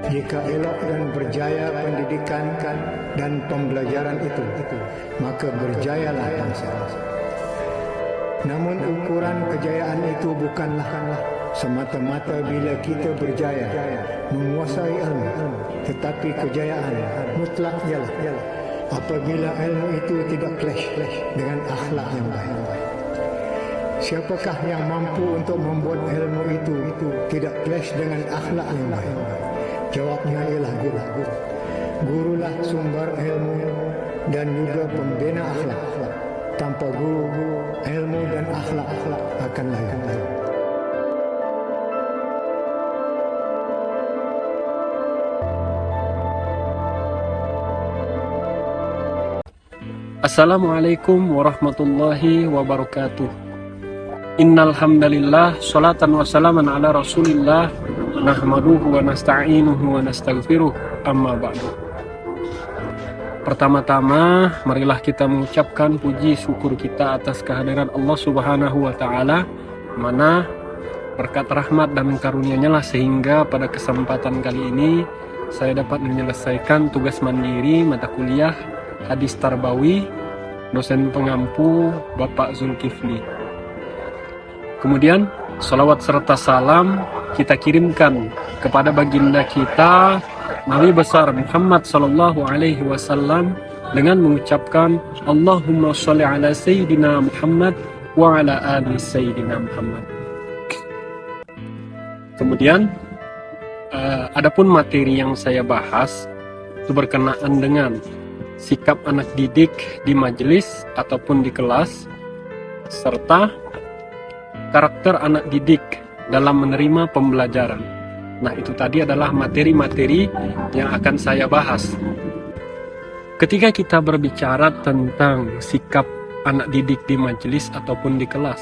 Jika elok dan berjaya pendidikan dan pembelajaran itu, maka berjayalah bangsa. Namun ukuran kejayaan itu bukanlah semata-mata bila kita berjaya menguasai ilmu, tetapi kejayaan mutlak ialah apabila ilmu itu tidak clash dengan akhlak yang baik. Siapakah yang mampu untuk membuat ilmu itu tidak clash dengan akhlak yang baik? Jawabnya ialah guru. Gurulah sumber ilmu dan juga pembina akhlak. Tanpa guru, ilmu dan akhlak akan lain. Assalamualaikum warahmatullahi wabarakatuh. Innal hamdalillah sholatan wa salaman ala Rasulillah nahmaduhu wa nasta'inuhu wa nastaghfiruh amma ba'du. Pertama-tama marilah kita mengucapkan puji syukur kita atas kehadiran Allah Subhanahu wa taala, mana berkat rahmat dan karunia-Nya lah sehingga pada kesempatan kali ini saya dapat menyelesaikan tugas mandiri mata kuliah Hadis Tarbawi, dosen pengampu Bapak Zulkifli. Kemudian salawat serta salam kita kirimkan kepada baginda kita Nabi besar Muhammad sallallahu alaihi wasallam dengan mengucapkan Allahumma sholli ala sayyidina Muhammad wa ala ali sayyidina Muhammad. Kemudian adapun materi yang saya bahas itu berkenaan dengan sikap anak didik di majelis ataupun di kelas, serta karakter anak didik dalam menerima pembelajaran. Nah, itu tadi adalah materi-materi yang akan saya bahas. Ketika kita berbicara tentang sikap anak didik di majelis ataupun di kelas,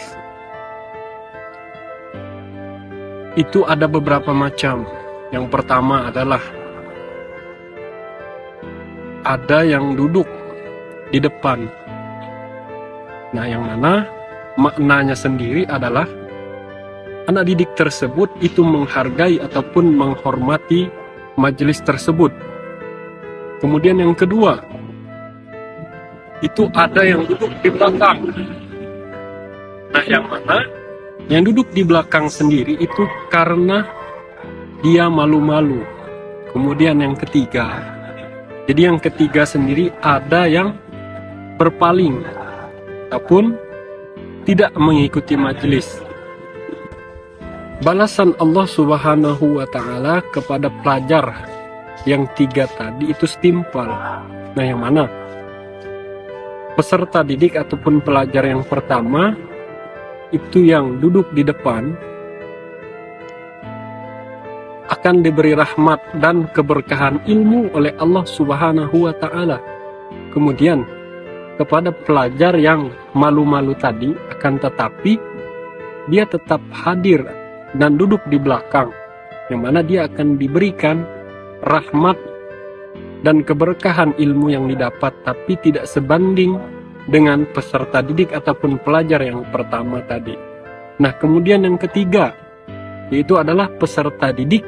itu ada beberapa macam. Yang pertama adalah ada yang duduk di depan. Nah, yang mana maknanya sendiri adalah anak didik tersebut itu menghargai ataupun menghormati majelis tersebut. Kemudian yang kedua, itu ada yang duduk di belakang. Nah, yang mana yang duduk di belakang sendiri itu karena dia malu-malu. Kemudian yang ketiga, jadi yang ketiga sendiri ada yang berpaling ataupun tidak mengikuti majelis. Balasan Allah Subhanahu wa taala kepada pelajar yang tiga tadi itu setimpal. Nah, yang mana? Peserta didik ataupun pelajar yang pertama itu yang duduk di depan akan diberi rahmat dan keberkahan ilmu oleh Allah Subhanahu wa taala. Kemudian kepada pelajar yang malu-malu tadi akan tetapi dia tetap hadir dan duduk di belakang, yang mana dia akan diberikan rahmat dan keberkahan ilmu yang didapat, tapi tidak sebanding dengan peserta didik ataupun pelajar yang pertama tadi. Nah, kemudian yang ketiga, yaitu adalah peserta didik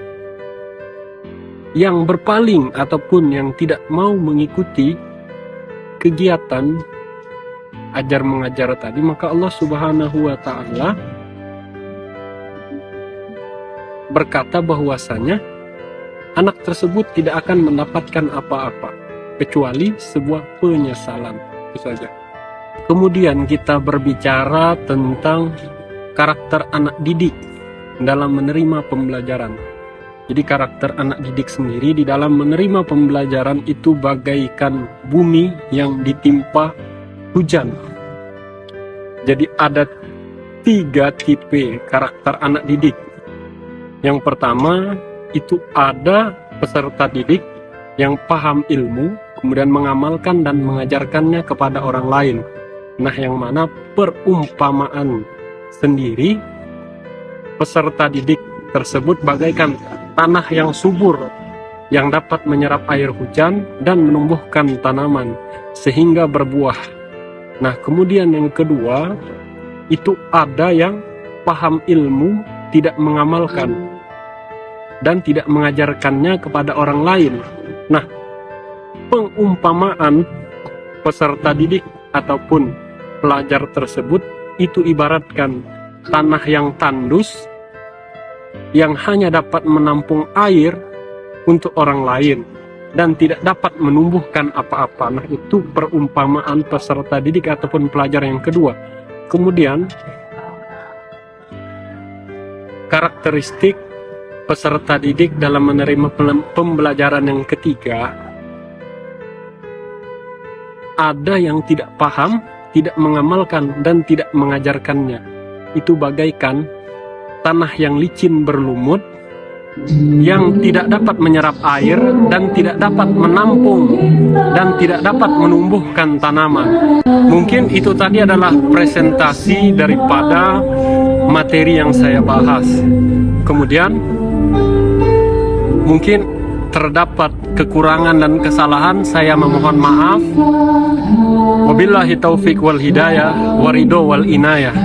yang berpaling ataupun yang tidak mau mengikuti kegiatan ajar mengajar tadi, maka Allah Subhanahu wa taala berkata bahwasanya anak tersebut tidak akan mendapatkan apa-apa kecuali sebuah penyesalan. Itu saja. Kemudian kita berbicara tentang karakter anak didik dalam menerima pembelajaran. Jadi karakter anak didik sendiri di dalam menerima pembelajaran itu bagaikan bumi yang ditimpa hujan. Jadi ada 3 tipe karakter anak didik. Yang pertama itu ada peserta didik yang paham ilmu, kemudian mengamalkan dan mengajarkannya kepada orang lain. Nah, yang mana perumpamaan sendiri peserta didik tersebut bagaikan tanah yang subur yang dapat menyerap air hujan dan menumbuhkan tanaman sehingga berbuah. Nah, kemudian yang kedua itu ada yang paham ilmu tidak mengamalkan. dan tidak mengajarkannya kepada orang lain. Nah, pengumpamaan peserta didik ataupun pelajar tersebut itu ibaratkan tanah yang tandus yang hanya dapat menampung air untuk orang lain dan tidak dapat menumbuhkan apa-apa. Nah, itu perumpamaan peserta didik ataupun pelajar yang kedua. Kemudian karakteristik peserta didik dalam menerima pembelajaran yang ketiga, ada yang tidak paham, tidak mengamalkan, dan tidak mengajarkannya. Itu bagaikan tanah yang licin berlumut, yang tidak dapat menyerap air, dan tidak dapat menampung, dan tidak dapat menumbuhkan tanaman. Mungkin itu tadi adalah presentasi daripada materi yang saya bahas. Kemudian mungkin terdapat kekurangan dan kesalahan, saya memohon maaf. Wabillahi taufik wal hidayah warido wal inayah.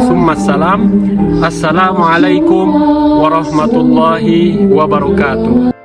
Summassalam. Assalamualaikum warahmatullahi wabarakatuh.